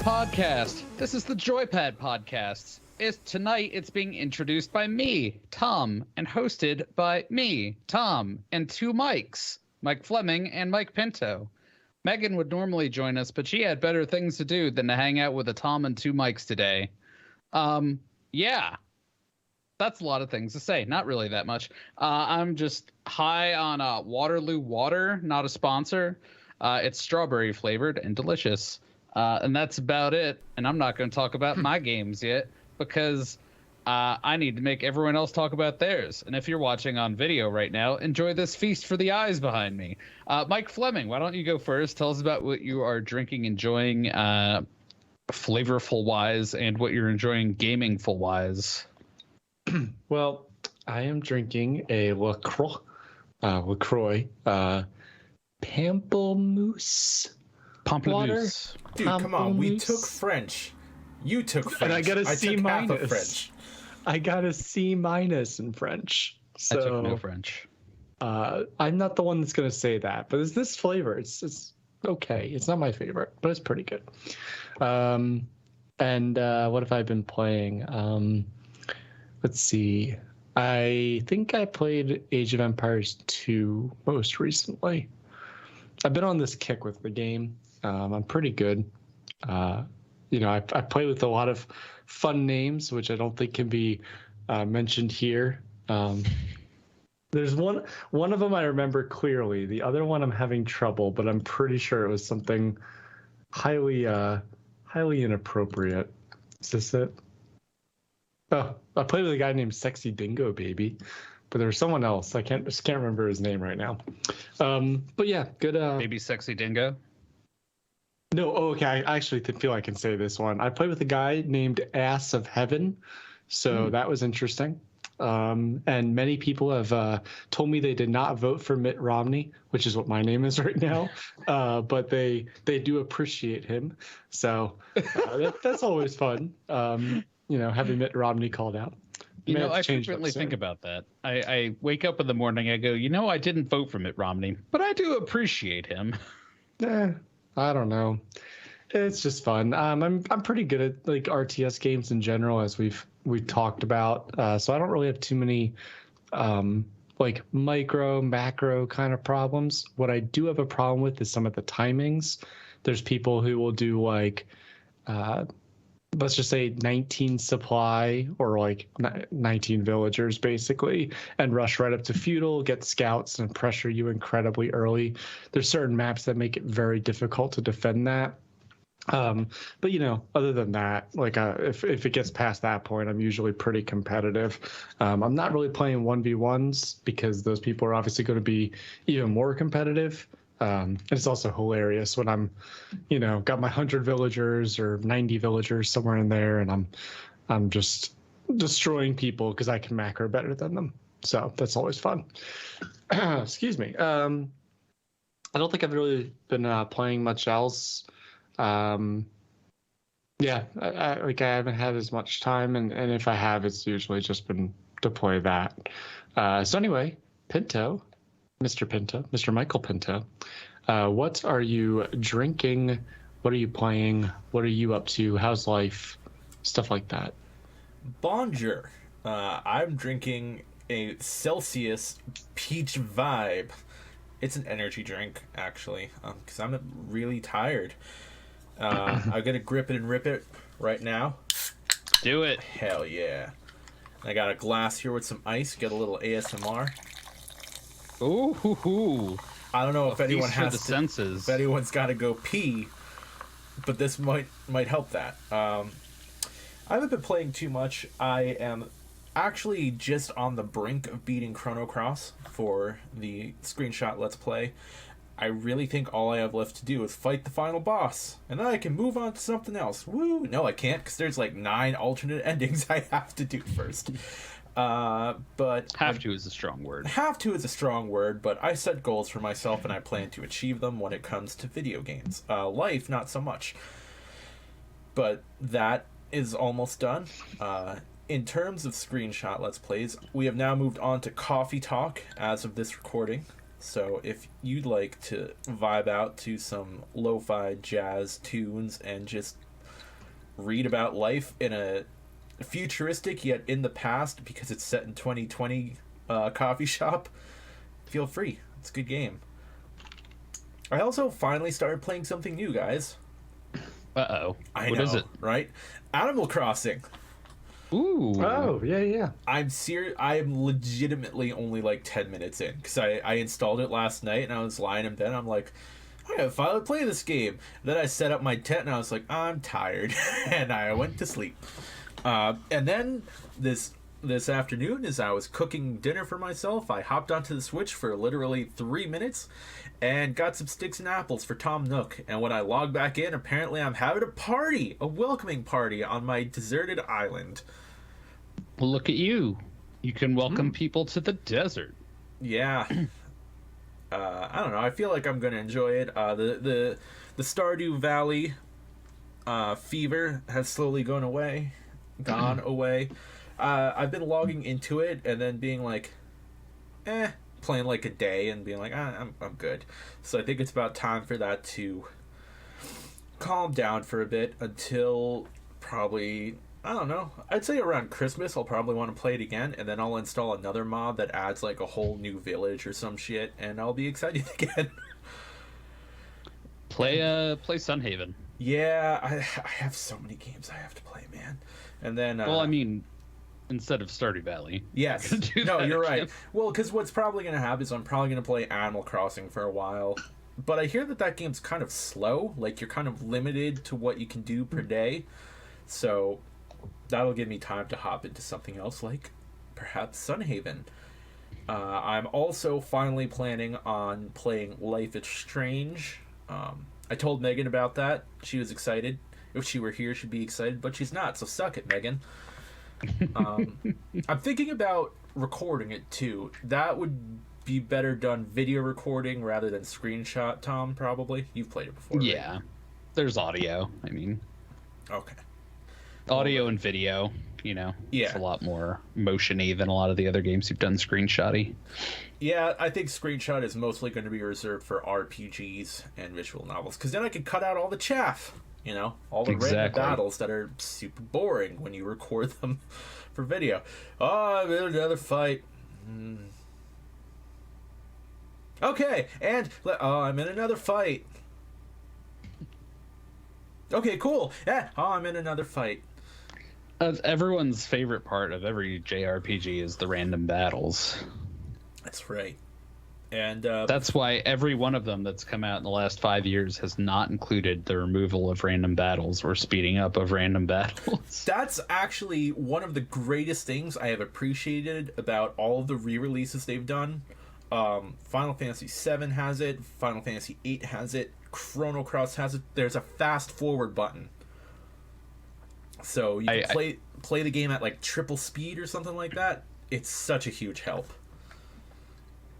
podcast. This is the Joypad podcast. Tonight it's being introduced by me, Tom, and hosted by me, Tom, and two Mikes, Mike Fleming and Mike Pinto. Megan would normally join us, but she had better things to do than to hang out with a Tom and two Mikes today. Yeah. That's a lot of things to say. Not really that much. I'm just high on Waterloo water, not a sponsor. It's strawberry flavored and delicious. And that's about it. And I'm not going to talk about my games yet because I need to make everyone else talk about theirs. And if you're watching on video right now, enjoy this feast for the eyes behind me. Mike Fleming, why don't you go first? Tell us about what you are drinking, enjoying flavorful wise, and what you're enjoying gaming-ful wise. Well, I am drinking a LaCroix pamplemousse water. Dude, come on. We took French. You took French. And I got a C minus. French. I got a C minus in French. So, I took no French. I'm not the one that's going to say that, but it's this flavor. It's okay. It's not my favorite, but it's pretty good. And what have I been playing? Let's see. I think I played Age of Empires 2 most recently. I've been on this kick with the game. I'm pretty good. I play with a lot of fun names, which I don't think can be mentioned here. There's one of them I remember clearly. The other one I'm having trouble, but I'm pretty sure it was something highly inappropriate. Is this it? Oh, I played with a guy named Sexy Dingo Baby, but there was someone else. I just can't remember his name right now. But yeah, good. Baby Sexy Dingo? No, okay. I actually feel I can say this one. I played with a guy named Ass of Heaven, so that was interesting. And many people have told me they did not vote for Mitt Romney, which is what my name is right now, but they do appreciate him. So that's always fun. Having Mitt Romney called out. I frequently think about that. I wake up in the morning, I go, I didn't vote for Mitt Romney, but I do appreciate him. I don't know. It's just fun. I'm pretty good at like RTS games in general, as we've talked about. So I don't really have too many like macro kind of problems. What I do have a problem with is some of the timings. There's people who will do like let's just say 19 supply or like 19 villagers basically, and rush right up to feudal, get scouts and pressure you incredibly early. There's certain maps that make it very difficult to defend that. But other than that, like if it gets past that point, I'm usually pretty competitive. I'm not really playing 1v1s because those people are obviously going to be even more competitive. It's also hilarious when I'm, got my 100 villagers or 90 villagers somewhere in there, and I'm just destroying people because I can macro better than them. So that's always fun. Excuse me. I don't think I've really been playing much else. I haven't had as much time, and if I have, it's usually just been to play that. So anyway, Mr. Michael Pinto, what are you drinking? What are you playing? What are you up to? How's life? Stuff like that. Bonjour. I'm drinking a Celsius Peach Vibe. It's an energy drink, actually, because I'm really tired. I'm going to grip it and rip it right now. Do it. Hell yeah. I got a glass here with some ice. Get a little ASMR. Ooh. I don't know if anyone has the senses. If anyone's got to go pee, but this might help that. I haven't been playing too much. I am actually just on the brink of beating Chrono Cross for the screenshot Let's Play. I really think all I have left to do is fight the final boss, and then I can move on to something else. Woo! No, I can't, because there's like 9 alternate endings I have to do first. But have to is a strong word. Have to is a strong word, but I set goals for myself, and I plan to achieve them when it comes to video games. Life, not so much. But that is almost done. In terms of screenshot Let's Plays, we have now moved on to Coffee Talk as of this recording. So if you'd like to vibe out to some lo-fi jazz tunes and just read about life in a futuristic yet in the past because it's set in 2020 coffee shop, feel free. It's a good game. I also finally started playing something new, guys. Uh-oh. What is it? Right? Animal Crossing. Ooh. Oh, yeah. I'm legitimately only like 10 minutes in because I installed it last night and I was lying in bed. I'm like, I gotta finally play this game. Then I set up my tent and I was like, I'm tired. And I went to sleep. And then this afternoon, as I was cooking dinner for myself, I hopped onto the Switch for literally 3 minutes and got some sticks and apples for Tom Nook. And when I logged back in, apparently I'm having a party, a welcoming party on my deserted island. Well, look at you. You can welcome people to the desert. Yeah. I don't know. I feel like I'm going to enjoy it. The Stardew Valley fever has slowly gone away. I've been logging into it and then being like, playing like a day and being like, I'm good. So I think it's about time for that to calm down for a bit until probably, I don't know, I'd say around Christmas I'll probably want to play it again, and then I'll install another mod that adds like a whole new village or some shit, and I'll be excited again. Play Sunhaven. Yeah, I have so many games I have to play, man. And then well, I mean, instead of Stardew Valley. Yes. No, you're right. Well, because what's probably going to happen is I'm probably going to play Animal Crossing for a while. But I hear that game's kind of slow. Like, you're kind of limited to what you can do per day. So that'll give me time to hop into something else, like perhaps Sunhaven. I'm also finally planning on playing Life is Strange. I told Megan about that. She was excited. If she were here, she'd be excited, but she's not, so suck it, Megan. I'm thinking about recording it, too. That would be better done video recording rather than screenshot, Tom, probably. You've played it before, Yeah. Right? There's audio, I mean. Okay. Audio and video, yeah. It's a lot more motion-y than a lot of the other games you've done screenshot-y. Yeah, I think screenshot is mostly going to be reserved for RPGs and visual novels, because then I can cut out all the chaff, all the random battles that are super boring when you record them for video. Oh, I'm in another fight. Okay, and I'm in another fight. Okay, cool. Yeah, I'm in another fight. Everyone's favorite part of every JRPG is the random battles. That's right. And that's why every one of them that's come out in the last 5 years has not included the removal of random battles or speeding up of random battles. That's actually one of the greatest things I have appreciated about all of the re-releases they've done. Final Fantasy VII has it. Final Fantasy VIII has it. Chrono Cross has it. There's a fast forward button. So you can play the game at like triple speed or something like that. It's such a huge help.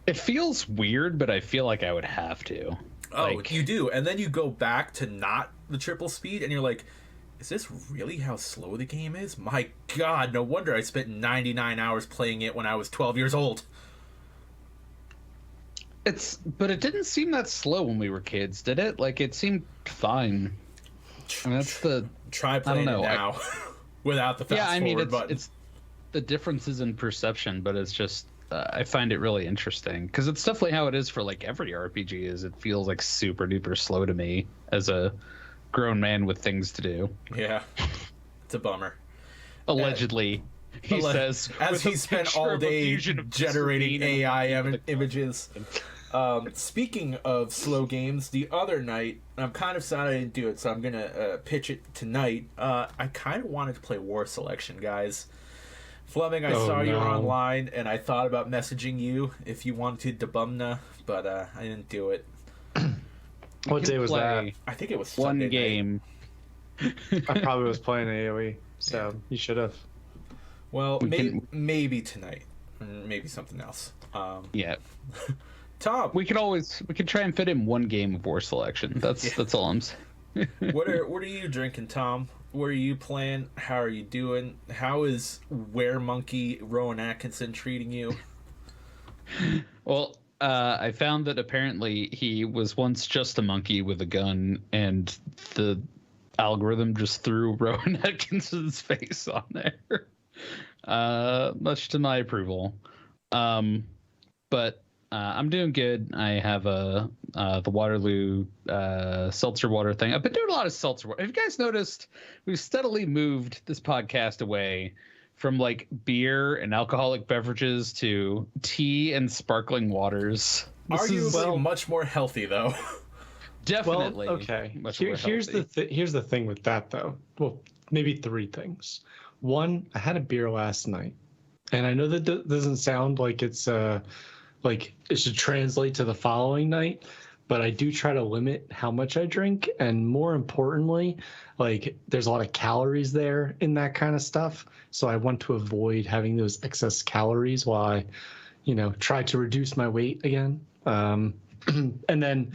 It feels weird, but I feel like I would have to. Oh, you do. And then you go back to not the triple speed, and you're like, is this really how slow the game is? My God, no wonder I spent 99 hours playing it when I was 12 years old. But it didn't seem that slow when we were kids, did it? Like, it seemed fine. I mean, that's the... Try playing it now without the fast forward button. It's the differences in perception, but it's just... I find it really interesting because it's definitely how it is for like every RPG. Is it feels like super duper slow to me as a grown man with things to do. Yeah, it's a bummer. Allegedly, he says, as he spent all day generating AI images. Speaking of slow games, the other night, I'm kind of sad I didn't do it, so I'm gonna pitch it tonight. I kind of wanted to play War Selection, guys. Fleming, I saw you were online, and I thought about messaging you if you wanted to debumna, but I didn't do it. What day was that? I think it was one Sunday game. I probably was playing AoE, so you should have. Well, maybe tonight, maybe something else. Yeah. Tom, we could try and fit in one game of War Selection. That's all I'm saying. What are you drinking, Tom? What are you playing? How are you doing? How is Weremonkey Rowan Atkinson treating you? Well, I found that apparently he was once just a monkey with a gun, and the algorithm just threw Rowan Atkinson's face on there, much to my approval. But I'm doing good. I have the Waterloo seltzer water thing. I've been doing a lot of seltzer water. Have you guys noticed we've steadily moved this podcast away from like beer and alcoholic beverages to tea and sparkling waters? Arguably much more healthy, though. Definitely. Well, okay. Here's the thing with that, though. Well, maybe three things. One, I had a beer last night, and I know that doesn't sound like it's like it should translate to the following night, but I do try to limit how much I drink, and more importantly, like there's a lot of calories there in that kind of stuff, so I want to avoid having those excess calories while I, try to reduce my weight again. And then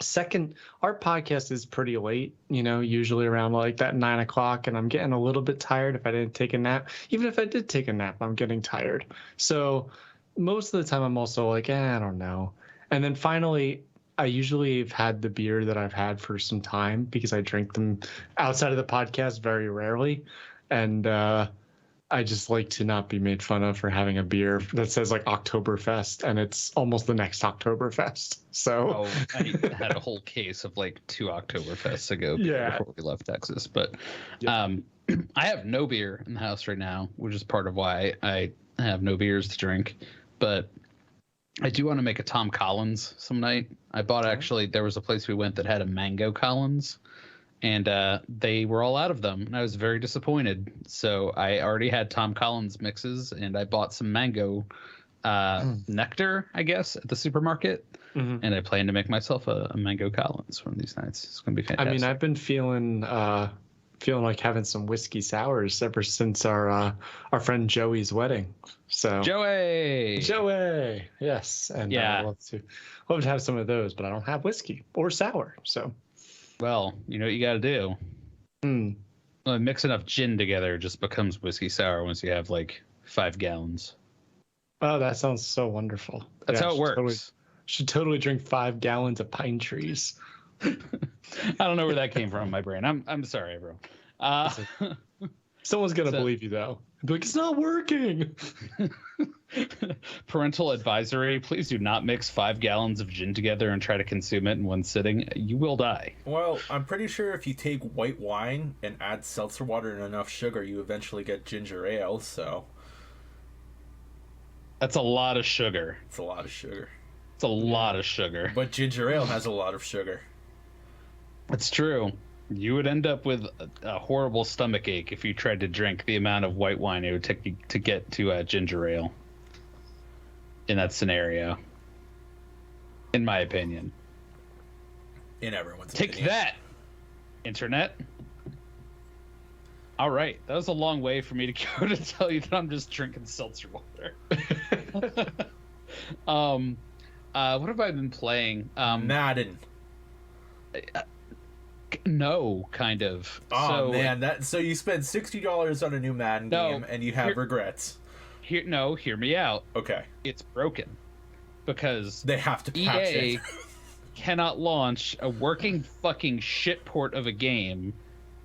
second, our podcast is pretty late, usually around like that 9 o'clock, and I'm getting a little bit tired if I didn't take a nap. Even if I did take a nap, I'm getting tired. So most of the time I'm also like, I don't know. And then finally, I usually have had the beer that I've had for some time because I drink them outside of the podcast very rarely. And I just like to not be made fun of for having a beer that says like Oktoberfest, and it's almost the next Oktoberfest. So I had a whole case of like 2 Oktoberfests ago before we left Texas. But I have no beer in the house right now, which is part of why I have no beers to drink. But I do want to make a Tom Collins some night. I bought there was a place we went that had a mango Collins, and they were all out of them, and I was very disappointed. So I already had Tom Collins mixes, and I bought some mango nectar, I guess, at the supermarket. Mm-hmm. And I plan to make myself a mango Collins one of these nights. It's going to be fantastic. I mean, I've been feeling like having some whiskey sours ever since our friend Joey's wedding. So Joey, yes, and I'd love to have some of those, but I don't have whiskey or sour. So, well, you know what you got to do. Well, mix enough gin together just becomes whiskey sour once you have like 5 gallons. Oh, that sounds so wonderful. That's how it works. Should totally drink 5 gallons of pine trees. I don't know where that came from in my brain. I'm sorry, everyone. Someone's gonna believe you though. Be like, it's not working. Parental advisory: please do not mix 5 gallons of gin together and try to consume it in one sitting. You will die. Well, I'm pretty sure if you take white wine and add seltzer water and enough sugar, you eventually get ginger ale. So that's a lot of sugar. It's a lot of sugar. It's a lot of sugar. But ginger ale has a lot of sugar. That's true. You would end up with a horrible stomach ache if you tried to drink the amount of white wine it would take you to get to ginger ale in that scenario, in my opinion. In everyone's opinion. Take that, internet. All right, that was a long way for me to go to tell you that I'm just drinking seltzer water. What have I been playing? Madden. No, kind of. Oh, man, so you spent $60 on a new Madden game and you have regrets. Hear me out. Okay. It's broken because they have to patch EA it. cannot launch a working fucking shit port of a game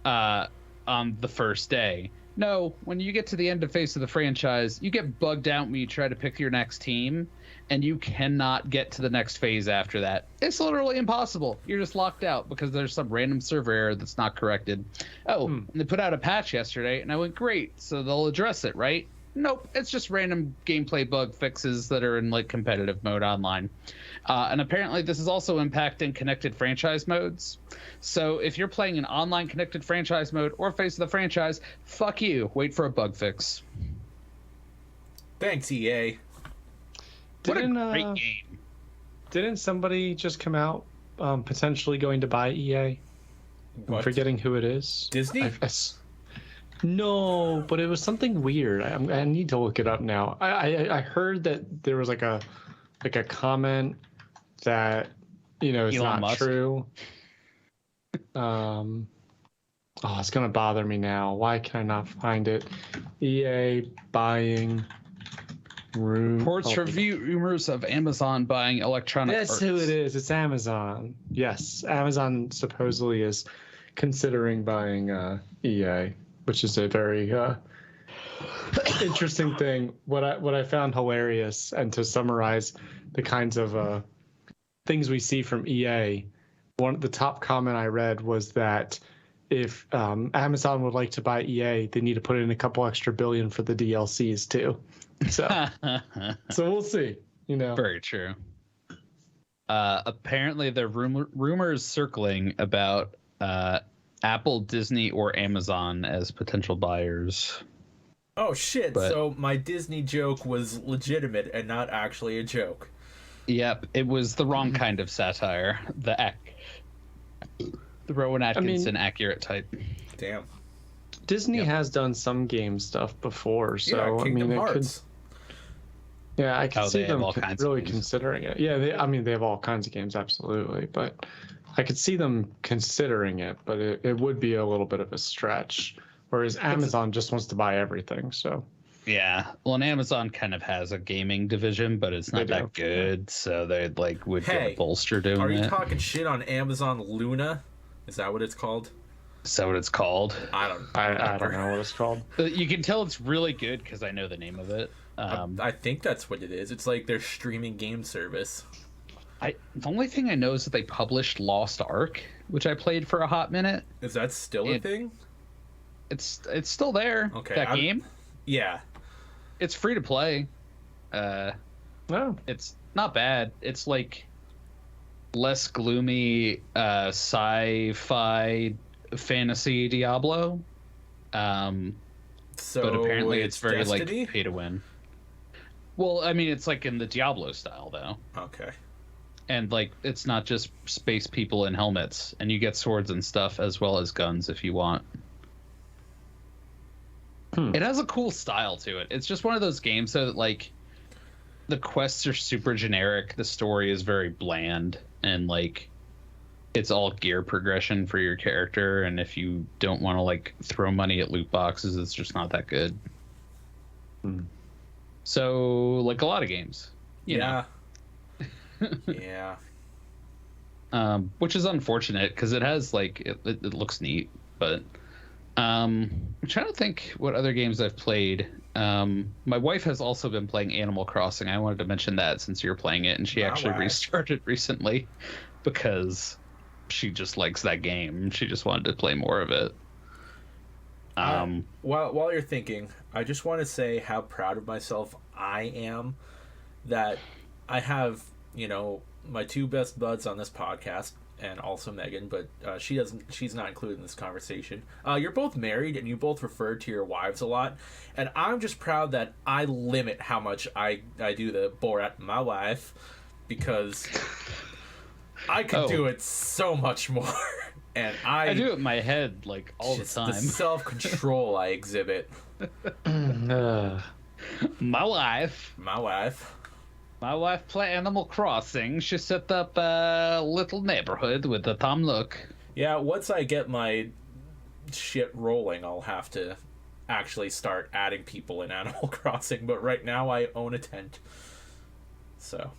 on the first day. No, when you get to the end of phase of the franchise, you get bugged out when you try to pick your next team, and you cannot get to the next phase after that. It's literally impossible. You're just locked out because there's some random server error that's not corrected. And they put out a patch yesterday, and I went, great, so they'll address it, right? Nope, it's just random gameplay bug fixes that are in like competitive mode online. And apparently this is also impacting connected franchise modes. So if you're playing an online connected franchise mode or phase of the franchise, fuck you. Wait for a bug fix. Thanks, EA. What a great game. Didn't somebody just come out potentially going to buy EA? What? I'm forgetting who it is. Disney? No, but it was something weird. I need to look it up now. I heard that there was like a comment that is Elon not Musk. true. It's gonna bother me now. Why can I not find it? EA buying reports rumors of Amazon buying Electronic Arts. That's who it is. It's Amazon. Yes, Amazon supposedly is considering buying EA, which is a very interesting thing. What I found hilarious, and to summarize the kinds of things we see from EA, the top comment I read was that if Amazon would like to buy EA, they need to put in a couple extra billion for the DLCs too. So, so we'll see. You know, very true. Apparently, there are rumors circling about Apple, Disney, or Amazon as potential buyers. Oh shit! So my Disney joke was legitimate and not actually a joke. Yep, it was the wrong kind of satire. The Rowan Atkinson accurate type. Damn. Disney has done some game stuff before, so yeah, Kingdom Hearts. I can see them really games. Considering it. Yeah, they have all kinds of games, absolutely. But I could see them considering it, but it would be a little bit of a stretch. Whereas Amazon just wants to buy everything, so. Yeah, well, and Amazon kind of has a gaming division, but it's not that good, so they would get bolstered doing it. Are you talking shit on Amazon Luna? Is that what it's called? Is that what it's called? I don't know what it's called. You can tell it's really good because I know the name of it. I think that's what it is. It's like their streaming game service. The only thing I know is that they published Lost Ark, which I played for a hot minute. Is that still a thing? It's still there. Okay, that game. Yeah, it's free to play. No, it's not bad. It's like less gloomy sci-fi fantasy Diablo. So but apparently it's very Destiny? like pay to win. Well, I mean, it's like in the Diablo style though. Okay. And like it's not just space people in helmets, and you get swords and stuff as well as guns if you want. It has a cool style to it. It's just one of those games that like the quests are super generic, the story is very bland, and like it's all gear progression for your character, and if you don't want to like throw money at loot boxes, it's just not that good. So like a lot of games, you know. Yeah. Which is unfortunate because it has like it looks neat, but I'm trying to think what other games I've played. My wife has also been playing Animal Crossing. I wanted to mention that since you're playing it, and she actually restarted recently because she just likes that game. She just wanted to play more of it. While you're thinking, I just want to say how proud of myself I am that I have, you know, my two best buds on this podcast, and also Megan, but she's not included in this conversation. You're both married and you both refer to your wives a lot, and I'm just proud that I limit how much I do the Borat my wife, because I could do it so much more. And I do it in my head like all the time. The self-control I exhibit. My wife play Animal Crossing. She set up a little neighborhood with a Tom Nook. Yeah, once I get my shit rolling, I'll have to actually start adding people in Animal Crossing. But right now, I own a tent. So.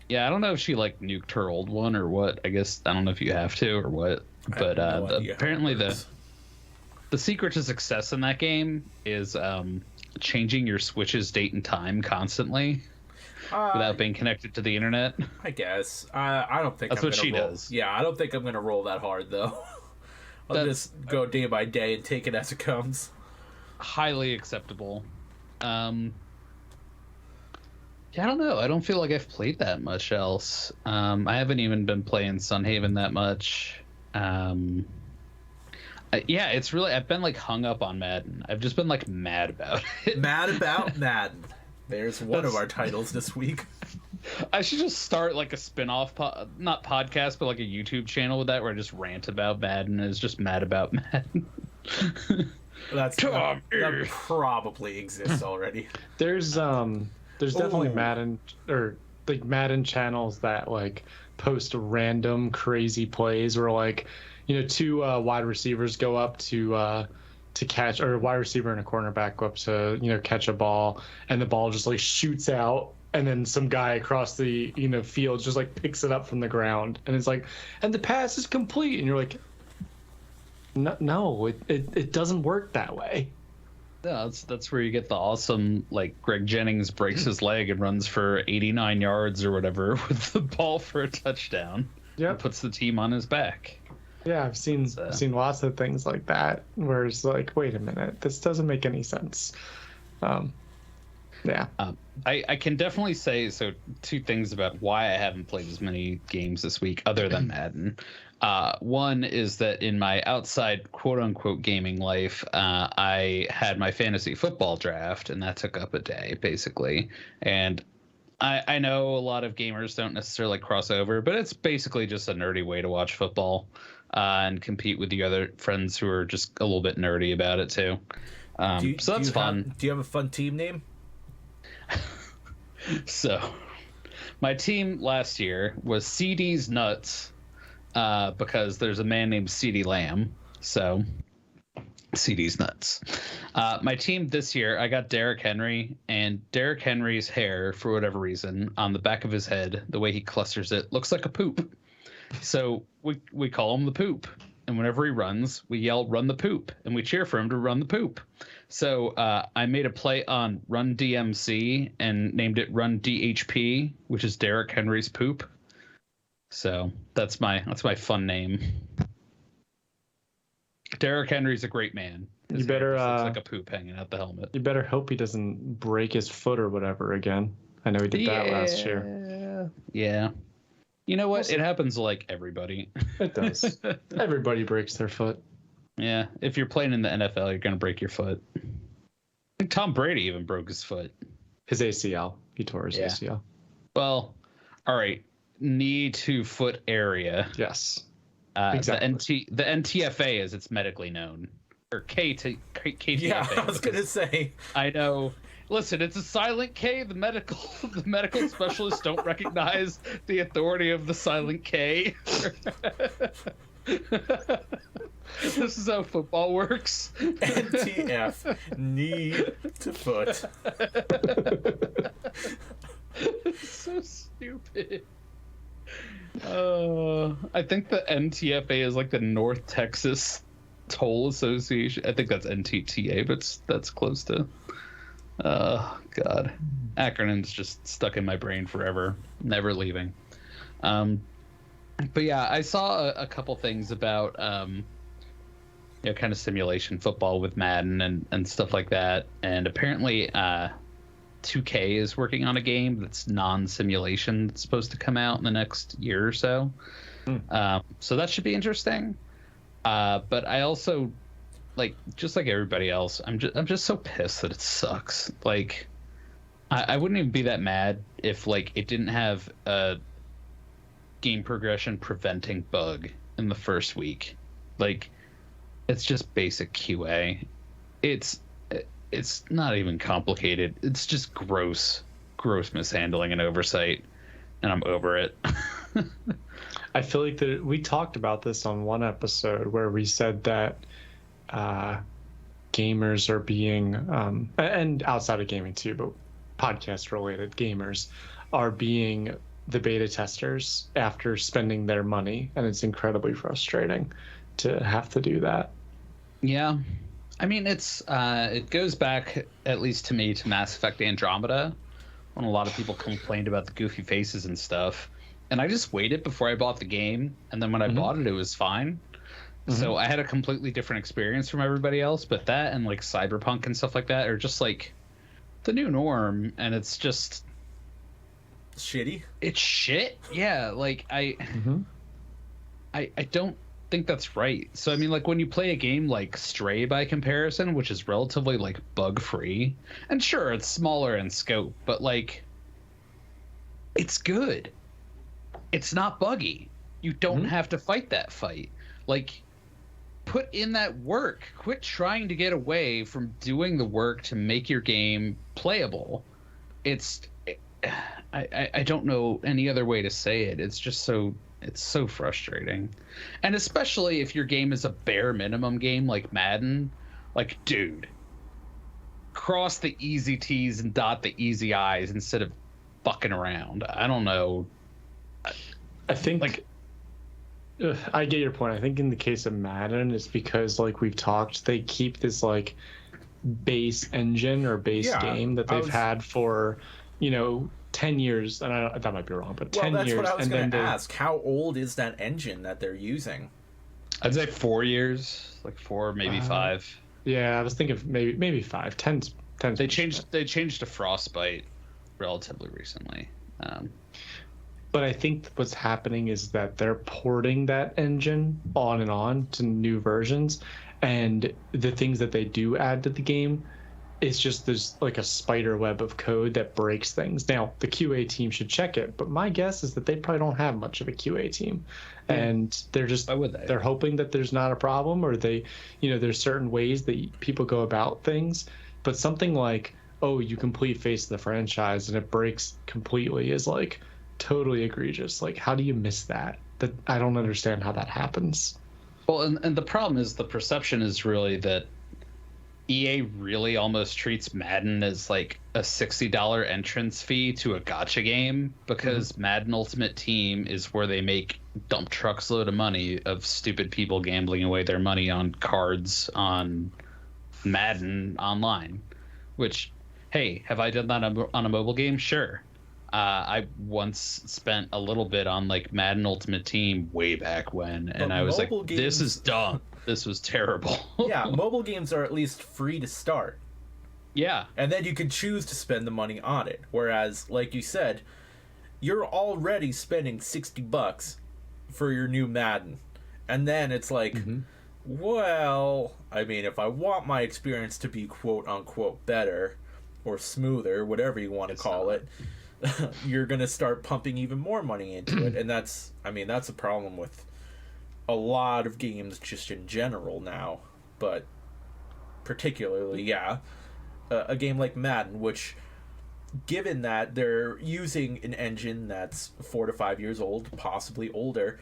Yeah, I don't know if she like nuked her old one or what. I guess I don't know if you have to or what. But apparently the secret to success in that game is changing your Switch's date and time constantly. Without being connected to the internet. I guess. I don't think that's what she does. Yeah, I don't think I'm gonna roll that hard though. I'll just go day by day and take it as it comes. Highly acceptable. Yeah, I don't know. I don't feel like I've played that much else. I haven't even been playing Sunhaven that much. Yeah, it's really I've been like hung up on Madden. I've just been like mad about it. Mad about Madden. There's one of our titles this week. I should just start like a spin-off, not podcast, but like a YouTube channel with that where I just rant about Madden and is just mad about Madden. That probably exists already. There's definitely Madden or like Madden channels that like post random crazy plays where like, you know, two wide receivers go up to catch, or a wide receiver and a cornerback go up to, you know, catch a ball, and the ball just like shoots out, and then some guy across the, you know, field just like picks it up from the ground, and it's like, and the pass is complete, and you're like, No, it doesn't work that way. Yeah, that's where you get the awesome, like, Greg Jennings breaks his leg and runs for 89 yards or whatever with the ball for a touchdown. Yep. And puts the team on his back. Yeah, I've seen lots of things like that where it's like, wait a minute, this doesn't make any sense. Yeah. I can definitely say, so two things about why I haven't played as many games this week other than Madden. One is that in my outside quote-unquote gaming life, I had my fantasy football draft, and that took up a day, basically. And I know a lot of gamers don't necessarily cross over, but it's basically just a nerdy way to watch football and compete with the other friends who are just a little bit nerdy about it, too. So that's fun. Do you have a fun team name? So, my team last year was CD's Nuts, because there's a man named CD Lamb, so CD's Nuts. My team this year, I got Derrick Henry, and Derrick Henry's hair, for whatever reason, on the back of his head, the way he clusters it, looks like a poop. So we call him the Poop. And whenever he runs, we yell, "Run the poop," and we cheer for him to run the poop. So I made a play on Run DMC and named it Run DHP, which is Derrick Henry's poop. So that's my fun name. Derrick Henry's a great man. You better looks like a poop hanging out the helmet. You better hope he doesn't break his foot or whatever again. I know he did that last year. Yeah. You know what? It happens to, like, everybody. It does. Everybody breaks their foot. Yeah. If you're playing in the NFL, you're going to break your foot. I think Tom Brady even broke his foot. His ACL. He tore his ACL. Well, all right. Knee to foot area. Yes. Exactly. The NTFA, as it's medically known. Or KTFA. Yeah, I was going to say. I know. Listen, it's a silent K. The medical specialists don't recognize the authority of the silent K. This is how football works. NTF, knee to foot. So stupid. I think the NTFA is like the North Texas Toll Association. I think that's NTTA, but that's close to. Oh, God. Acronyms just stuck in my brain forever, never leaving. But yeah, I saw a couple things about, kind of simulation football with Madden and stuff like that. And apparently 2K is working on a game that's non-simulation that's supposed to come out in the next year or so. So that should be interesting. But I also... like, just like everybody else, I'm just so pissed that it sucks. Like, I wouldn't even be that mad if, like, it didn't have a game progression preventing bug in the first week. Like, it's just basic QA. It's not even complicated. It's just gross mishandling and oversight, and I'm over it. I feel like we talked about this on one episode where we said that gamers are being and outside of gaming too, but podcast related gamers are being the beta testers after spending their money, and it's incredibly frustrating to have to do that. Yeah, I mean, it goes back, at least to me, to Mass Effect Andromeda, when a lot of people complained about the goofy faces and stuff, and I just waited before I bought the game, and then when I bought it was fine. So I had a completely different experience from everybody else, but that and like Cyberpunk and stuff like that are just like the new norm, and it's just shitty. It's shit. Yeah, like I don't think that's right. So I mean, like when you play a game like Stray by comparison, which is relatively like bug free, and sure it's smaller in scope, but like it's good. It's not buggy. You don't have to fight that fight. Like, put in that work. Quit trying to get away from doing the work to make your game playable. I don't know any other way to say it. It's just so frustrating. And especially if your game is a bare minimum game like Madden, like, dude, cross the easy T's and dot the easy I's instead of fucking around. I don't know. I think, like, I get your point. I think in the case of Madden, it's because like we've talked, they keep this like base engine or base game that they've had for 10 years, and that might be wrong, but 10 that's years. What I was going to ask. How old is that engine that they're using? I'd say 4 years, like 4, maybe 5. Yeah, I was thinking maybe 5. 10. They changed to Frostbite relatively recently. But I think what's happening is that they're porting that engine on and on to new versions, and the things that they do add to the game, it's just there's like a spider web of code that breaks things. Now, the QA team should check it, but my guess is that they probably don't have much of a QA team. And they're hoping that there's not a problem, or there's certain ways that people go about things. But something like, oh, you complete Face of the Franchise and it breaks completely is like totally egregious. Like, how do you miss that? That I don't understand how that happens. Well, and the problem is the perception is really that EA really almost treats Madden as like a $60 entrance fee to a gacha game, because Madden Ultimate Team is where they make dump trucks load of money of stupid people gambling away their money on cards on Madden online. Which, hey, have I done that on a mobile game? Sure. I once spent a little bit on like Madden Ultimate Team way back when, and I was like, this is dumb. This was terrible. Yeah, mobile games are at least free to start. Yeah. And then you can choose to spend the money on it. Whereas, like you said, you're already spending $60 for your new Madden. And then it's like, well, I mean, if I want my experience to be quote unquote better or smoother, whatever you want to call it, you're going to start pumping even more money into it. And that's a problem with a lot of games just in general now. But particularly, a game like Madden, which, given that they're using an engine that's 4 to 5 years old, possibly older,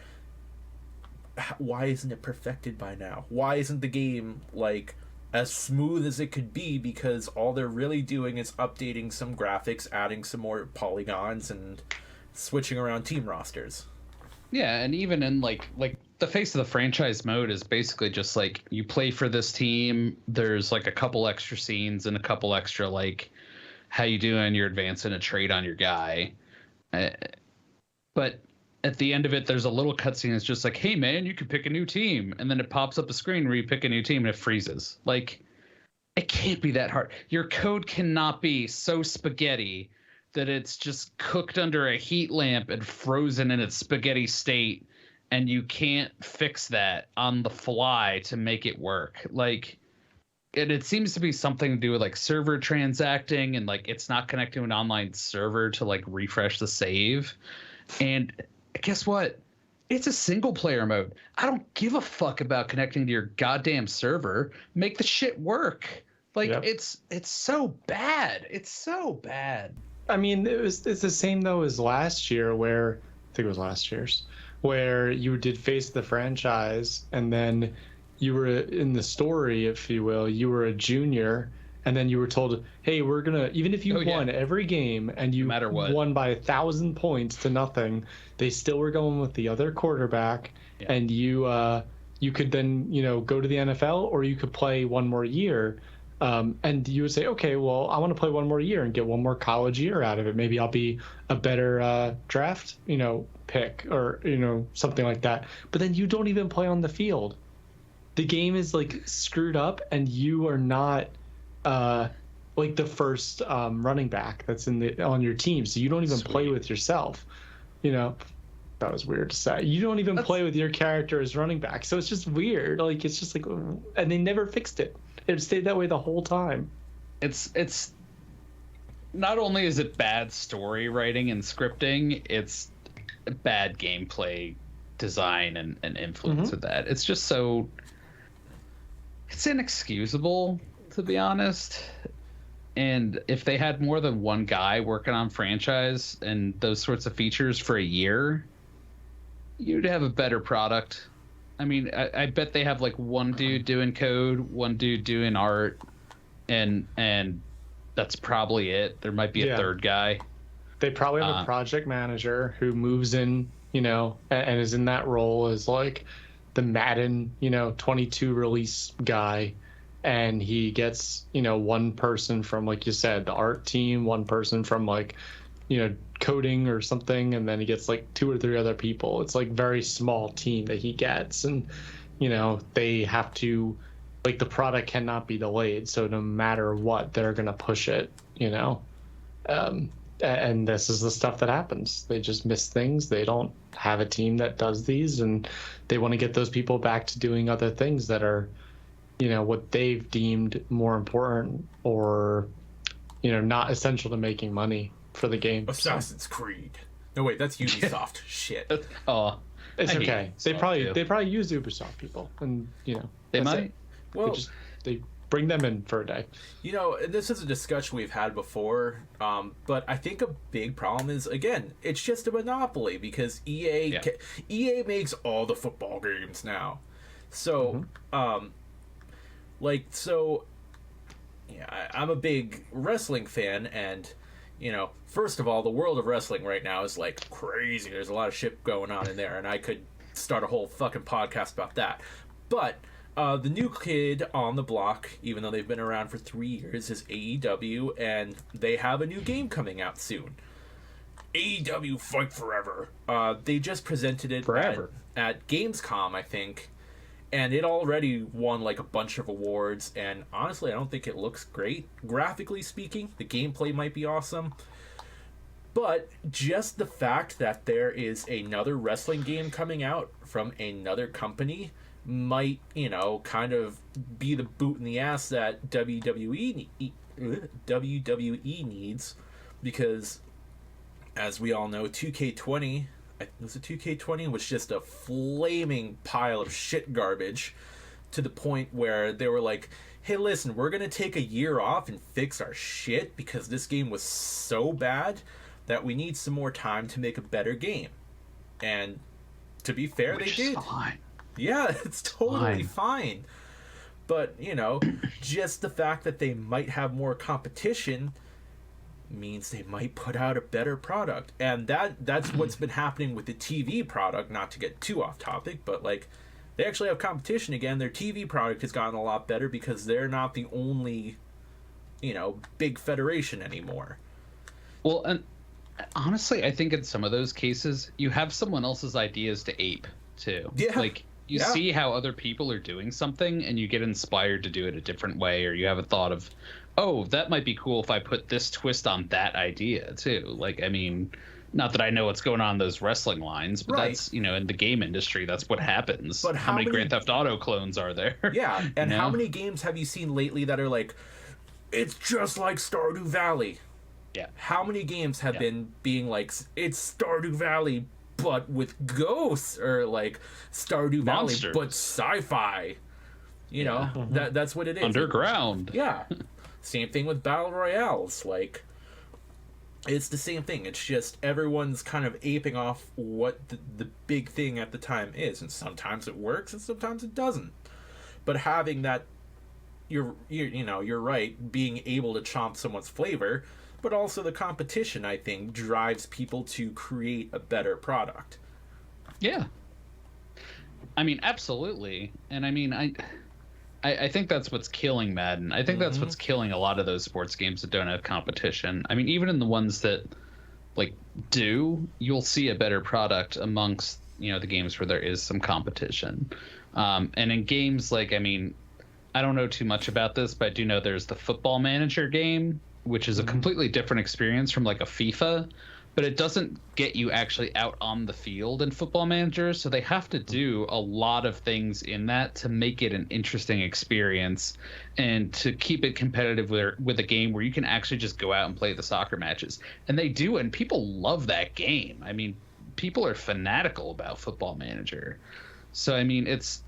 why isn't it perfected by now? Why isn't the game like as smooth as it could be? Because all they're really doing is updating some graphics, adding some more polygons, and switching around team rosters. Yeah, and even in like the Face of the Franchise mode is basically just like you play for this team. There's like a couple extra scenes and a couple extra like how you doing, you're advancing a trade on your guy. But at the end of it, there's a little cutscene that's just like, hey man, you can pick a new team, and then it pops up a screen where you pick a new team and it freezes. Like, it can't be that hard. Your code cannot be so spaghetti that it's just cooked under a heat lamp and frozen in its spaghetti state, and you can't fix that on the fly to make it work. Like, it seems to be something to do with like server transacting, and like it's not connecting to an online server to like refresh the save. And guess what? It's a single player mode. I don't give a fuck about connecting to your goddamn server. Make the shit work. Like, it's so bad. It's so bad. I mean, it's the same though as last year, where I think it was last year's, where you did Face the Franchise, and then you were in the story, if you will, you were a junior, and then you were told, hey, we're gonna, even if you won every game and you won by 1,000 points to nothing, they still were going with the other quarterback, and you could then go to the NFL, or you could play one more year. And you would say, okay, well, I want to play one more year and get one more college year out of it. Maybe I'll be a better draft, pick, or something like that. But then you don't even play on the field. The game is like screwed up, and you are not like the first running back that's on your team. So you don't even play with yourself. That was weird to say. You don't even play with your character as running back. So it's just weird. Like, it's just like, and they never fixed it. It stayed that way the whole time. It's not only is it bad story writing and scripting, it's bad gameplay design and influence of that. It's just so, it's inexcusable, to be honest. And if they had more than one guy working on franchise and those sorts of features for a year, you'd have a better product. I mean, I bet they have like one dude doing code, one dude doing art, and that's probably it. There might be a third guy. They probably have a project manager who moves in and is in that role as like the Madden, 22 release guy. And he gets, one person from, like you said, the art team, one person from like, coding or something. And then he gets like 2 or 3 other people. It's like very small team that he gets. And, they have to, like, the product cannot be delayed. So no matter what, they're going to push it, and this is the stuff that happens. They just miss things. They don't have a team that does these, and they want to get those people back to doing other things that are, what they've deemed more important or, not essential to making money for the game. Assassin's Creed. No, wait, that's Ubisoft. Shit. Oh, it's okay. They probably use Ubisoft people, and they might. It. Well, they bring them in for a day. This is a discussion we've had before, but I think a big problem is, again, it's just a monopoly because EA makes all the football games now. So, I'm a big wrestling fan, and first of all, the world of wrestling right now is like crazy. There's a lot of shit going on in there, and I could start a whole fucking podcast about that. But the new kid on the block, even though they've been around for 3 years, is AEW, and they have a new game coming out soon. AEW Fight Forever. They just presented it at Gamescom, I think, and it already won like a bunch of awards, and honestly, I don't think it looks great. Graphically speaking, the gameplay might be awesome, but just the fact that there is another wrestling game coming out from another company might, kind of be the boot in the ass that WWE needs, because as we all know, 2K20 was just a flaming pile of shit garbage, to the point where they were like, hey, listen, we're gonna take a year off and fix our shit because this game was so bad that we need some more time to make a better game. And to be fair, they did. Fine. Yeah, it's totally fine. But, just the fact that they might have more competition means they might put out a better product. And that's what's been happening with the TV product, not to get too off topic, but like, they actually have competition again. Their TV product has gotten a lot better because they're not the only, big federation anymore. Well, and honestly, I think in some of those cases, you have someone else's ideas to ape, too. Yeah. Like, you see how other people are doing something, and you get inspired to do it a different way, or you have a thought of, oh, that might be cool if I put this twist on that idea, too. Like, I mean, not that I know what's going on in those wrestling lines, but that's, in the game industry, that's what happens. But how many Grand Theft Auto clones are there? Yeah, and how many games have you seen lately that are like, it's just like Stardew Valley? Yeah. How many games have been being like, it's Stardew Valley, but with ghosts, or like Stardew Valley, Monsters. but sci-fi? That's what it is. Underground. Yeah. Same thing with Battle Royales. Like, it's the same thing. It's just everyone's kind of aping off what the big thing at the time is, and sometimes it works and sometimes it doesn't. But having that, you're right, being able to chomp someone's flavor, but also the competition, I think, drives people to create a better product. Yeah. I mean, absolutely. And I mean, I think that's what's killing Madden. I think that's what's killing a lot of those sports games that don't have competition. I mean, even in the ones that do, you'll see a better product amongst, the games where there is some competition. And in games I don't know too much about this, but I do know there's the Football Manager game, which is a completely different experience from like a FIFA, but it doesn't get you actually out on the field in Football Manager. So they have to do a lot of things in that to make it an interesting experience and to keep it competitive with a game where you can actually just go out and play the soccer matches. And they do, and people love that game. I mean, people are fanatical about Football Manager. So, I mean, it's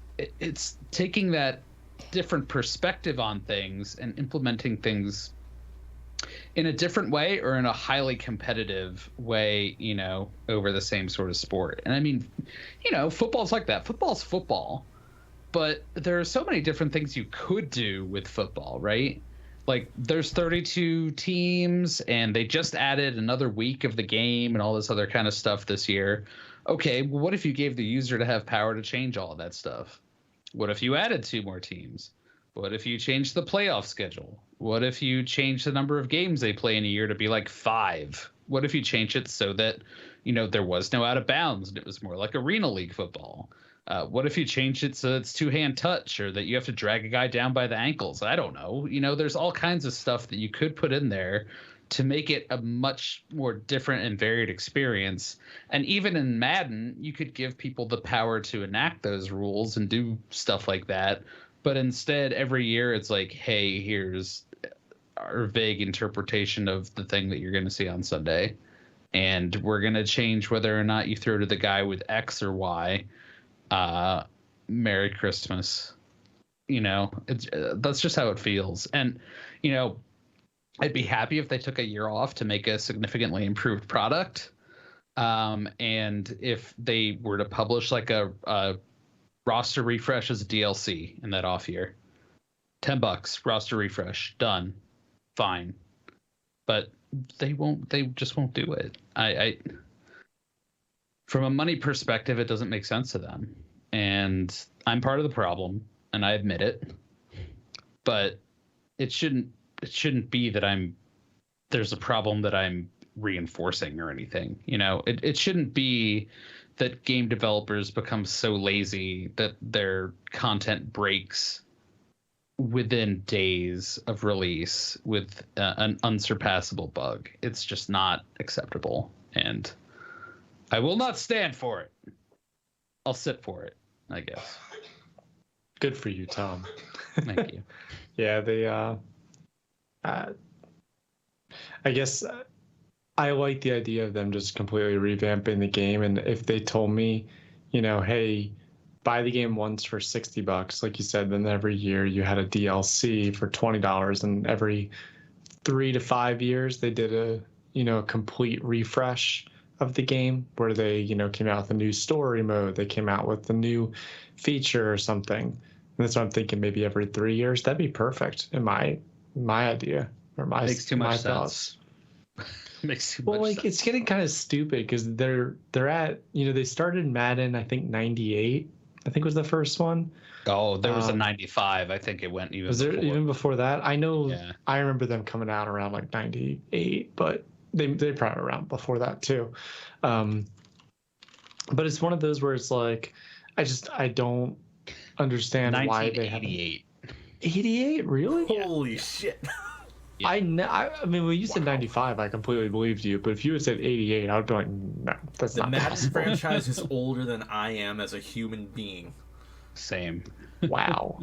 taking that different perspective on things and implementing things in a different way or in a highly competitive way, over the same sort of sport. And I mean, football's like that. Football's football, but there are so many different things you could do with football, right? Like, there's 32 teams, and they just added another week of the game and all this other kind of stuff this year. Okay, well, what if you gave the user to have power to change all of that stuff? What if you added 2 more teams? What if you changed the playoff schedule? What if you changed the number of games they play in a year to be like 5? What if you change it so that, there was no out of bounds and it was more like Arena League football? What if you changed it so it's 2-hand touch, or that you have to drag a guy down by the ankles? I don't know. There's all kinds of stuff that you could put in there to make it a much more different and varied experience. And even in Madden, you could give people the power to enact those rules and do stuff like that. But instead, every year it's like, hey, here's our vague interpretation of the thing that you're going to see on Sunday. And we're going to change whether or not you throw to the guy with X or Y. Merry Christmas. That's just how it feels. And, I'd be happy if they took a year off to make a significantly improved product. And if they were to publish like a roster refresh as a DLC in that off year, $10 roster refresh, done, fine. But they just won't do it. I from a money perspective, it doesn't make sense to them. And I'm part of the problem, and I admit it. But it shouldn't be that there's a problem that I'm reinforcing or anything. It shouldn't be that game developers become so lazy that their content breaks within days of release with an unsurpassable bug. It's just not acceptable, and I will not stand for it. I'll sit for it, I guess. Good for you, Tom. Thank you. Yeah, they I guess I like the idea of them just completely revamping the game. And if they told me, hey, buy the game once for $60, like you said, then every year you had a DLC for $20, and every 3 to 5 years they did a complete refresh of the game where they came out with a new story mode, they came out with a new feature or something. And that's what I'm thinking, maybe every 3 years. That'd be perfect in my idea, or makes too much thoughts. Makes too much sense. It's getting kind of stupid because they're at they started Madden, I think 98, I think was the first one. Oh, there was a 95. I think it went even. Was there before. Even before that? I know. Yeah. I remember them coming out around like 98, but they probably around before that too. But it's one of those where it's like, I don't understand why they have 88. 88, really? Holy shit. Yeah. I mean, when you said 95, I completely believed you. But if you had said 88, I would be like, no, that's the not Madden possible. franchise is older than I am as a human being. Same. Wow.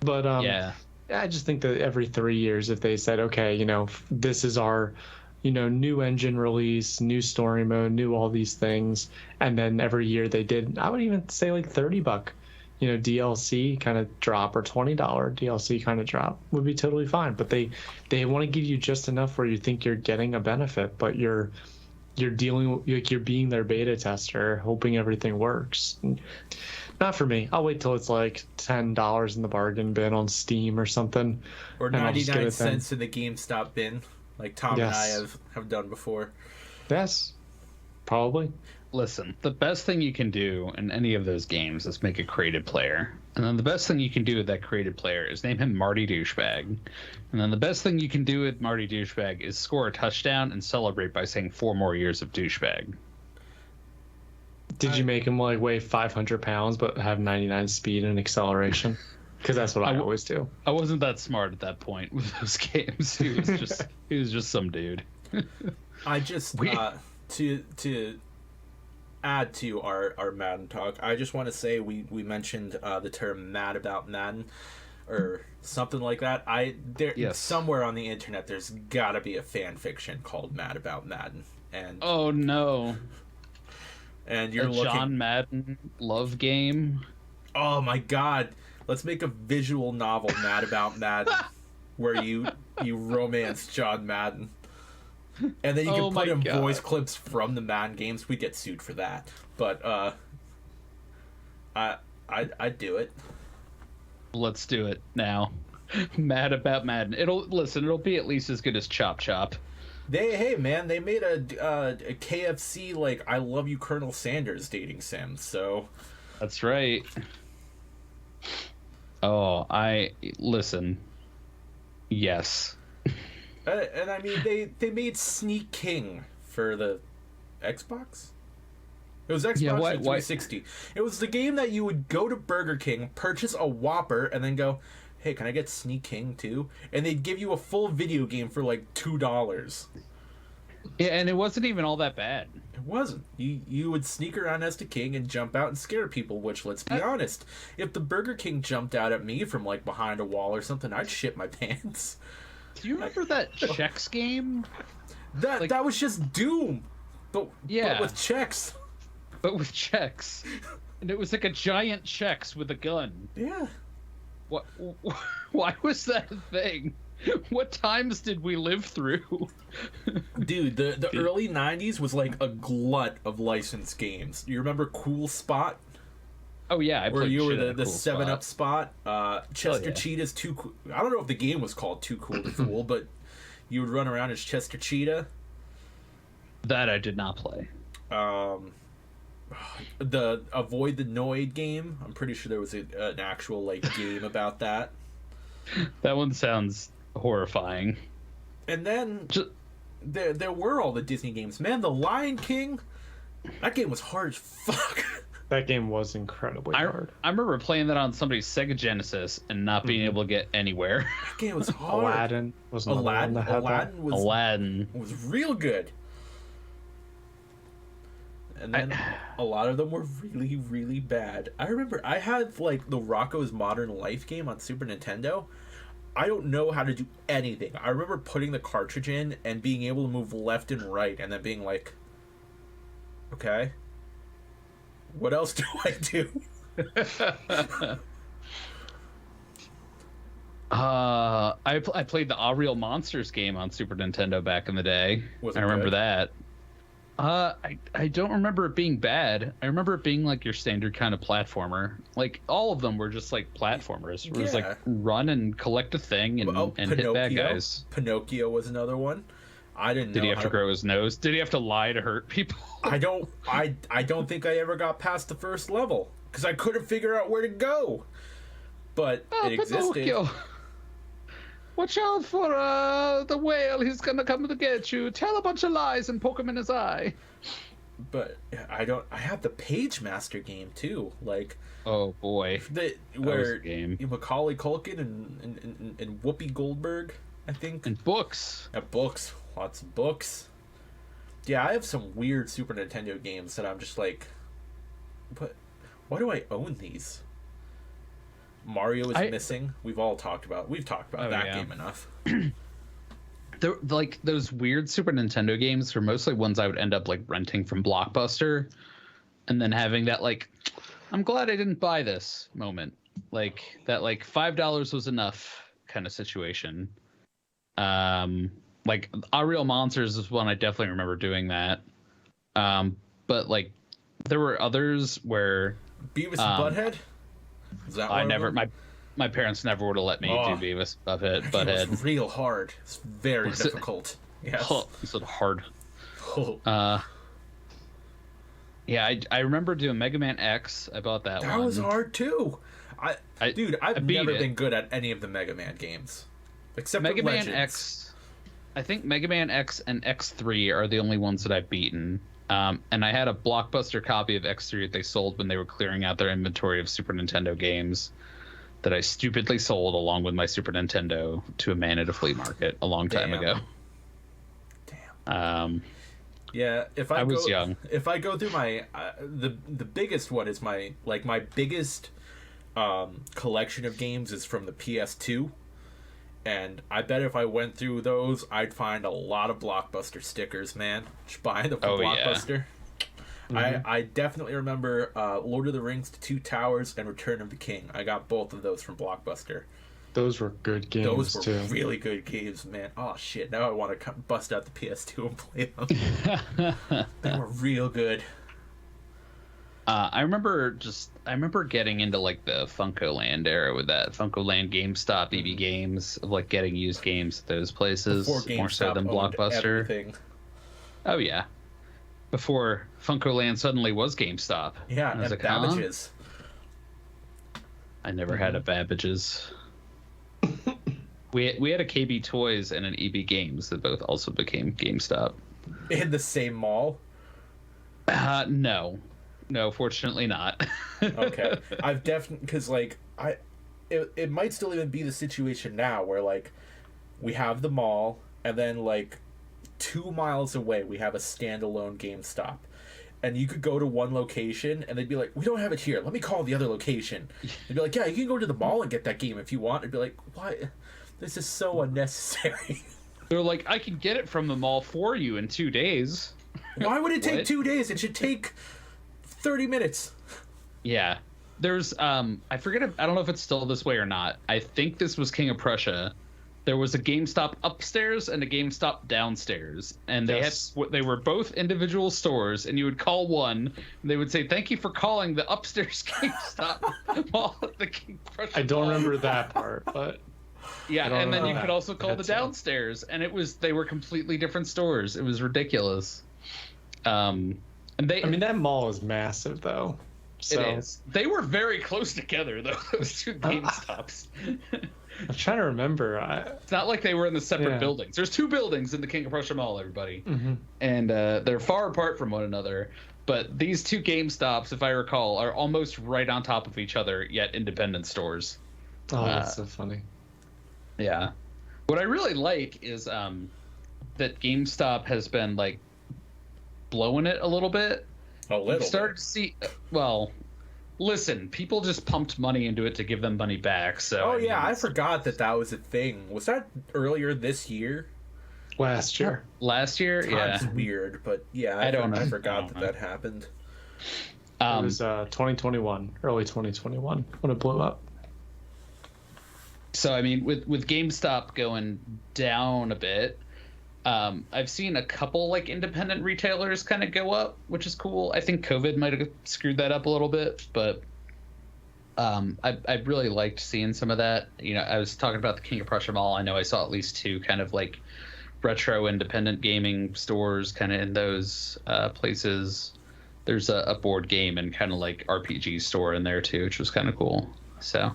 But yeah, I just think that every 3 years, if they said, okay, this is our, new engine release, new story mode, new all these things, and then every year they did, I would even say like $30, DLC kind of drop, or $20 DLC kind of drop would be totally fine. But they want to give you just enough where you think you're getting a benefit, but you're dealing, like, you're being their beta tester, hoping everything works. Not for me. I'll wait till it's like $10 in the bargain bin on Steam or something, or and I'll just get 99 it then. cents in the GameStop bin, like Tom and I have done before. Yes, probably. Listen, the best thing you can do in any of those games is make a created player. And then the best thing you can do with that created player is name him Marty Douchebag. And then the best thing you can do with Marty Douchebag is score a touchdown and celebrate by saying 4 more years of douchebag. Did you make him like weigh 500 pounds but have 99 speed and acceleration? Because that's what I always do. I wasn't that smart at that point with those games. He was just some dude. I just to add to our Madden talk, I just want to say we mentioned the term "mad about Madden" or something like that. Somewhere on the internet there's gotta be a fan fiction called "Mad About Madden," and oh no, and you're looking John Madden love game. Oh my god, let's make a visual novel, "Mad About Madden," where you romance John Madden. And then you can put in voice clips from the Madden games. We get sued for that, but I'd do it. Let's do it now. Mad About Madden. It'll be at least as good as Chop Chop. Hey man, they made a KFC like I love you Colonel Sanders dating sim. So That's right. Oh, I listen. Yes. and I mean they made Sneak King for the Xbox. It was Xbox 360. It was the game that you would go to Burger King, purchase a Whopper, and then go, "Hey, can I get Sneak King too?" And they'd give you a full video game for like $2. Yeah, and it wasn't even all that bad. It wasn't. You would sneak around as the king and jump out and scare people, which, let's be honest, if the Burger King jumped out at me from like behind a wall or something, I'd shit my pants. Do you remember that Chex game? That was just Doom. But with checks. But with Chex. And it was like a giant Chex with a gun. Yeah. What? Why was that a thing? What times did we live through? Dude, the early 90s was like a glut of licensed games. You remember Cool Spot? Oh yeah, where you were the cool 7-Up spot. Chester yeah. Cheetah's Too Cool. I don't know if the game was called Too Cool to Fool, but you would run around as Chester Cheetah. That I did not play. The Avoid the Noid game. I'm pretty sure there was an actual like game about that. That one sounds horrifying. And then there were all the Disney games. Man, The Lion King. That game was hard as fuck. That game was incredibly hard. I remember playing that on somebody's Sega Genesis and not being able to get anywhere. That game was hard. Aladdin was another one that had that. Aladdin was real good. And then a lot of them were really, really bad. I remember I had like the Rocco's Modern Life game on Super Nintendo. I don't know how to do anything. I remember putting the cartridge in and being able to move left and right and then being like, okay, what else do I do? I played the All Real Monsters game on Super Nintendo back in the day. I remember that. I don't remember it being bad. I remember it being like your standard kind of platformer. Like all of them were just like platformers. It was like run and collect a thing and hit bad guys. Pinocchio was another one. I didn't know. Did he have to grow his nose? Did he have to lie to hurt people? I don't think I ever got past the first level because I couldn't figure out where to go. But it existed. Pinocchio. Watch out for the whale. He's going to come to get you. Tell a bunch of lies and poke him in his eye. But I have the Page Master game, too. Like, oh, boy. Where Macaulay Culkin and Whoopi Goldberg, I think. And books. Books. Lots of books. Yeah, I have some weird Super Nintendo games that I'm just like, but why do I own these? Mario is missing. We've talked about that game enough. Like those weird Super Nintendo games were mostly ones I would end up like renting from Blockbuster, and then having that like, I'm glad I didn't buy this moment. Like that like $5 was enough kind of situation. Like Our Real Monsters is one I definitely remember doing that. But like there were others where Beavis and Butthead. Is that I never my parents never would have let me do Beavis Butthead. It was real hard. It's very difficult. Yes. It's hard. Oh. Yeah, I remember doing Mega Man X. I bought that one. That was hard too. I've never been good at any of the Mega Man games. Except Mega Man Legends. X. I think Mega Man X and X3 are the only ones that I've beaten. And I had a Blockbuster copy of X3 that they sold when they were clearing out their inventory of Super Nintendo games that I stupidly sold along with my Super Nintendo to a man at a flea market a long time ago. Damn. Yeah, I was young. If I go through my the biggest one is my biggest collection of games is from the PS2. And I bet if I went through those, I'd find a lot of Blockbuster stickers, man. Just buying them from Blockbuster. Yeah. I definitely remember Lord of the Rings, The Two Towers, and Return of the King. I got both of those from Blockbuster. Those were good games, Those were really good games, man. Oh, shit. Now I want to bust out the PS2 and play them. They were real good. I remember getting into like the FuncoLand era with that FuncoLand, GameStop, EB Games, of like getting used games at those places more so than Blockbuster. Everything. Oh yeah, before FuncoLand suddenly was GameStop. Yeah, and I was and like, huh? Babbage's. I never had a Babbage's. We had a KB Toys and an EB Games that both also became GameStop. In the same mall? No, fortunately not. Okay, I've definitely, because like it might still even be the situation now where like we have the mall and then like 2 miles away we have a standalone GameStop. And you could go to one location, and they'd be like, "We don't have it here. Let me call the other location." They'd be like, "Yeah, you can go to the mall and get that game if you want." I'd be like, "Why? This is so unnecessary." They're like, "I can get it from the mall for you in 2 days." Why would it take What? 2 days? It should take 30 minutes. Yeah, there's I forget. I don't know if it's still this way or not. I think this was King of Prussia. There was a GameStop upstairs and a GameStop downstairs, and they were both individual stores. And you would call one, and they would say, "Thank you for calling the upstairs GameStop mall at the King of Prussia." I don't Mall." remember that part, but Yeah, and then you could also call the That's it. downstairs, and they were completely different stores. It was ridiculous. And I mean that mall is massive though. So it is. They were very close together though. Those two GameStops. I'm trying to remember. It's not like they were in the separate Yeah. buildings. There's 2 buildings in the King of Prussia Mall, everybody, Mhm. and they're far apart from one another. But these 2 GameStops, if I recall, are almost right on top of each other, yet independent stores. Oh, that's so funny. Yeah. What I really like is that GameStop has been like blowing it a little bit. A little. You started to see, well, listen, people just pumped money into it to give them money back. So Oh yeah, I it's- forgot that was a thing. Was that earlier this year? Last year. last year, yeah. That's weird, but yeah, I don't know. I forgot I don't know. that happened. It was 2021, early 2021 when it blew up. So I mean, with GameStop going down a bit, I've seen a couple like independent retailers kind of go up, which is cool. I think COVID might have screwed that up a little bit, but I really liked seeing some of that. You know, I was talking about the King of Prussia Mall. I know I saw at least 2 kind of like retro independent gaming stores kind of in those places. There's a board game and kind of like RPG store in there too, which was kind of cool. So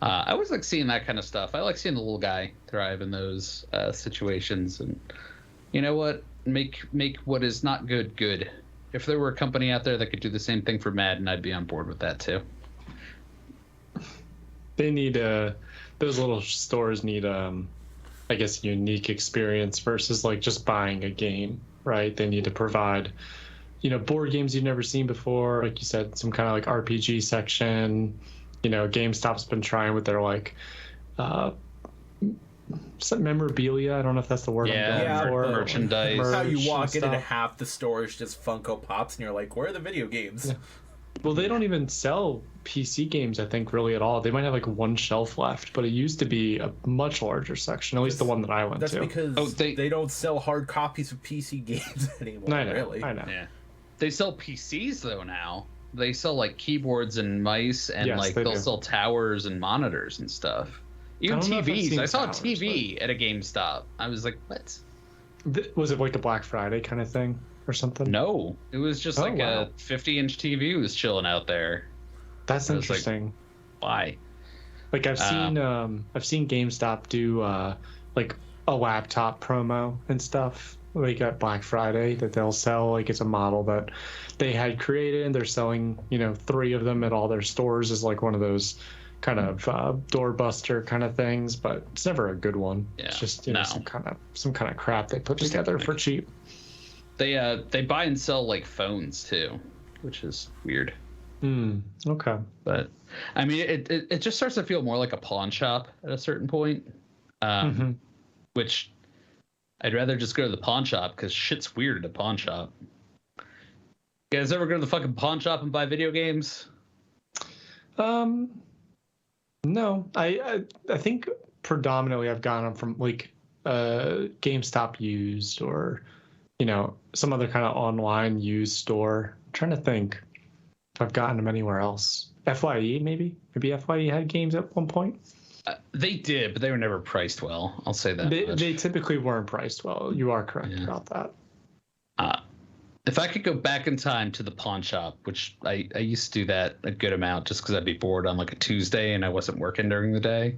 I always like seeing that kind of stuff. I like seeing the little guy thrive in those situations. And you know what? Make what is not good good. If there were a company out there that could do the same thing for Madden, I'd be on board with that too. They need those little stores need I guess unique experience versus like just buying a game, right? They need to provide, you know, board games you've never seen before, like you said, some kind of like RPG section. You know, GameStop's been trying with their like some memorabilia. I don't know if that's the word I'm going for. Merchandise. How Merch you walk and in and stuff. half the store is just Funko Pops, and you're like, "Where are the video games?" Yeah. Well, they don't even sell PC games, I think, really at all. They might have like one shelf left, but it used to be a much larger section, at least the one that I went That's to. because they don't sell hard copies of PC games anymore. I know, really. I know. Yeah. They sell PCs though now. They sell like keyboards and mice, and Yes, like they they'll do. sell towers and monitors and stuff. Even I don't know if I've TVs. seen I saw towers, a TV at a GameStop. I was like, what? Was it like a Black Friday kind of thing or something? No, it was just Oh, like wow. a 50-inch TV was chilling out there. That's I was like, interesting. Why? Like I've seen GameStop do like a laptop promo and stuff like at Black Friday that they'll sell, like it's a model that they had created and they're selling, you know, 3 of them at all their stores as like one of those kind of doorbuster kind of things, but it's never a good one. Yeah, It's just, you know, no. some kind of crap they put together for cheap. They buy and sell like phones too, which is weird. Okay. But I mean, it just starts to feel more like a pawn shop at a certain point, which I'd rather just go to the pawn shop because shit's weird at a pawn shop. You guys ever go to the fucking pawn shop and buy video games? No, I think predominantly I've gotten them from like GameStop used or, you know, some other kind of online used store. I'm trying to think. if I've gotten them anywhere else. FYE, maybe FYE had games at one point. They did, but they were never priced well. I'll say that. They typically weren't priced well. You are correct about that. If I could go back in time to the pawn shop, which I used to do that a good amount just because I'd be bored on like a Tuesday and I wasn't working during the day.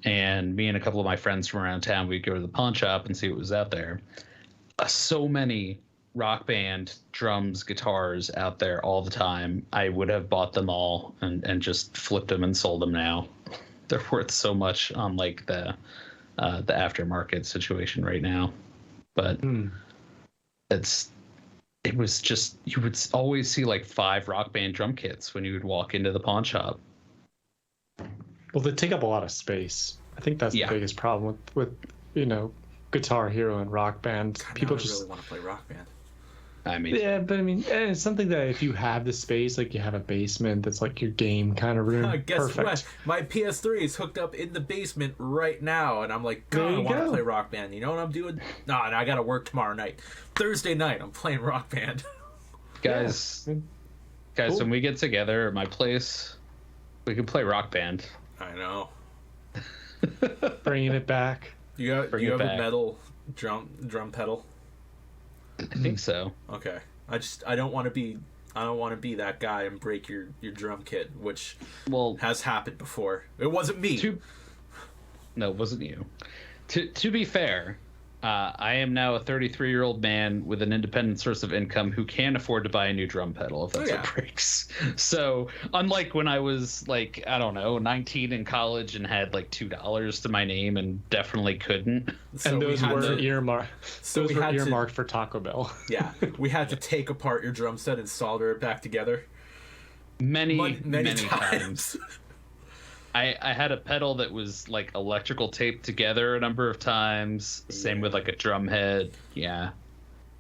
And me and a couple of my friends from around town, we'd go to the pawn shop and see what was out there. So many Rock Band drums, guitars out there all the time. I would have bought them all and just flipped them and sold them now. They're worth so much on like the aftermarket situation right now. But it was just, you would always see like 5 Rock Band drum kits when you would walk into the pawn shop. Well, they take up a lot of space. I think that's the biggest problem with Guitar Hero and Rock Band. God, people I just really want to play Rock Band. I mean, it's something that if you have the space, like you have a basement that's like your game kind of room. Guess perfect. what? My PS3 is hooked up in the basement right now, and I'm like, God, I want to play Rock Band. You know what I'm doing? No, I got to work tomorrow night. Thursday night, I'm playing Rock Band. Guys, Cool. when we get together at my place, we can play Rock Band. I know. Bringing it back. You have a metal drum pedal? I think so. Okay. I don't want to be that guy and break your drum kit, which has happened before. It wasn't me. No, it wasn't you. To be fair, I am now a 33-year-old man with an independent source of income who can afford to buy a new drum pedal if that's what breaks. So, unlike when I was like, I don't know, 19 in college and had like $2 to my name and definitely couldn't. And those were earmarked for Taco Bell. Yeah, we had to take apart your drum set and solder it back together. Many times. I had a pedal that was like electrical taped together a number of times. Same with like a drum head. Yeah,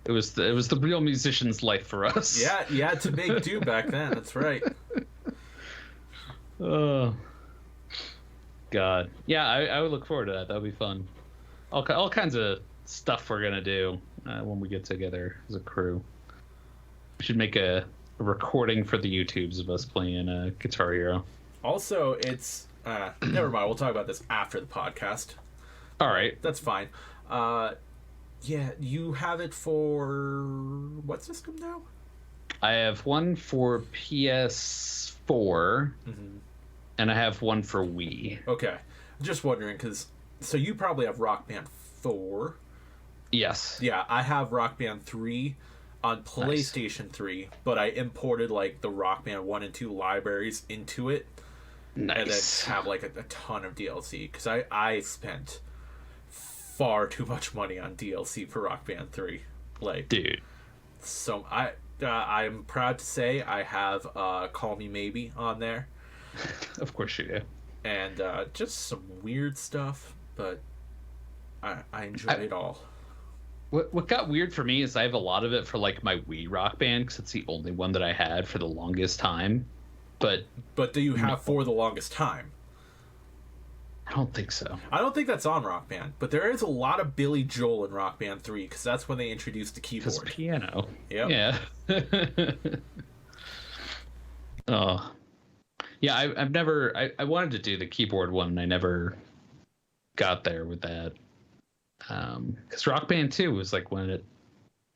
it was the real musician's life for us. Yeah, you had to make do back then. That's right. Oh, God. Yeah, I would look forward to that. That would be fun. All kinds of stuff we're gonna do when we get together as a crew. We should make a recording for the YouTubes of us playing Guitar Hero. Also, it's never mind. We'll talk about this after the podcast. All right, that's fine. Yeah, you have it for what system now? I have one for PS4, and I have one for Wii. Okay, just wondering so you probably have Rock Band 4. Yes. Yeah, I have Rock Band 3 on PlayStation 3, but I imported like the Rock Band 1 and 2 libraries into it. Nice. And then have like a ton of DLC because I spent far too much money on DLC for Rock Band 3. Like, dude. So I'm proud to say I have Call Me Maybe on there. Of course you do. And just some weird stuff, but I enjoy it all. What got weird for me is I have a lot of it for like my Wii Rock Band because it's the only one that I had for the longest time. But do you have for the longest time? I don't think so. I don't think that's on Rock Band, but there is a lot of Billy Joel in Rock Band 3 because that's when they introduced the keyboard. Because piano. Yep. Yeah. Oh. Yeah, I've never... I wanted to do the keyboard one, and I never got there with that. Because Rock Band 2 was like when it...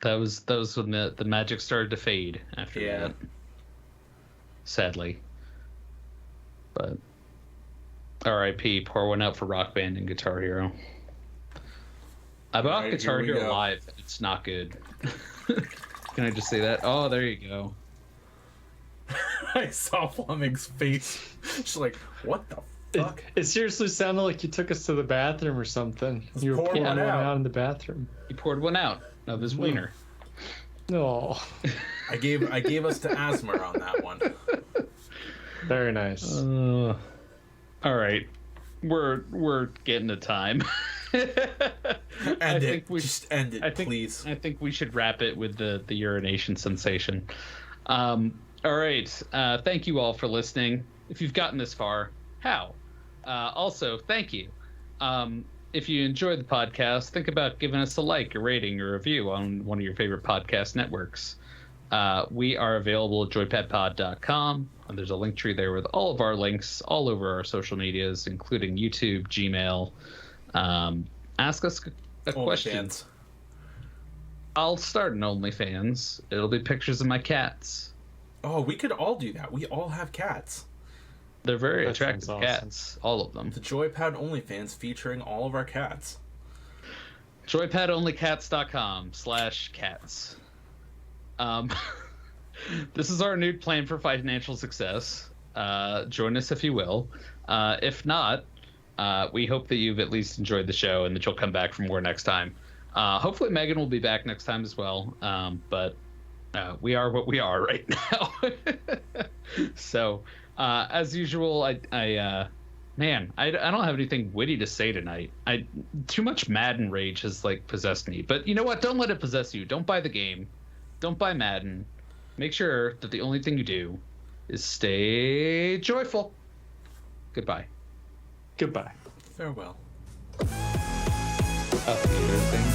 That was when the magic started to fade after that. Sadly. But R.I.P. Pour one out for Rock Band and Guitar Hero. I bought Guitar Hero Live. It's not good. Can I just say that? Oh, there you go. I saw Fleming's face. She's like, what the fuck? It seriously sounded like you took us to the bathroom or something. You were pouring one out in the bathroom. He poured one out of his wiener. No. I gave us to Asmer on that one. Very nice. All right, we're getting to time. End it, please. I think we should wrap it with the urination sensation. All right. Thank you all for listening. If you've gotten this far, how? Also, thank you. If you enjoy the podcast, think about giving us a like, a rating, or a review on one of your favorite podcast networks. We are available at joypadpod.com. And there's a link tree there with all of our links all over our social medias, including YouTube, Gmail. Ask us a question. OnlyFans. I'll start an OnlyFans. It'll be pictures of my cats. Oh, we could all do that. We all have cats. They're very That attractive sounds awesome. cats, all of them. The Joypad OnlyFans featuring all of our cats. joypadonlycats.com/cats. This is our new plan for financial success. Join us if you will. If not, we hope that you've at least enjoyed the show and that you'll come back for more next time. Hopefully Megan will be back next time as well. But we are what we are right now. So, as usual, I don't have anything witty to say tonight. Too much Madden rage has possessed me. But you know what? Don't let it possess you. Don't buy the game. Don't buy Madden. Make sure that the only thing you do is stay joyful. Goodbye. Goodbye. Farewell. A theater thing.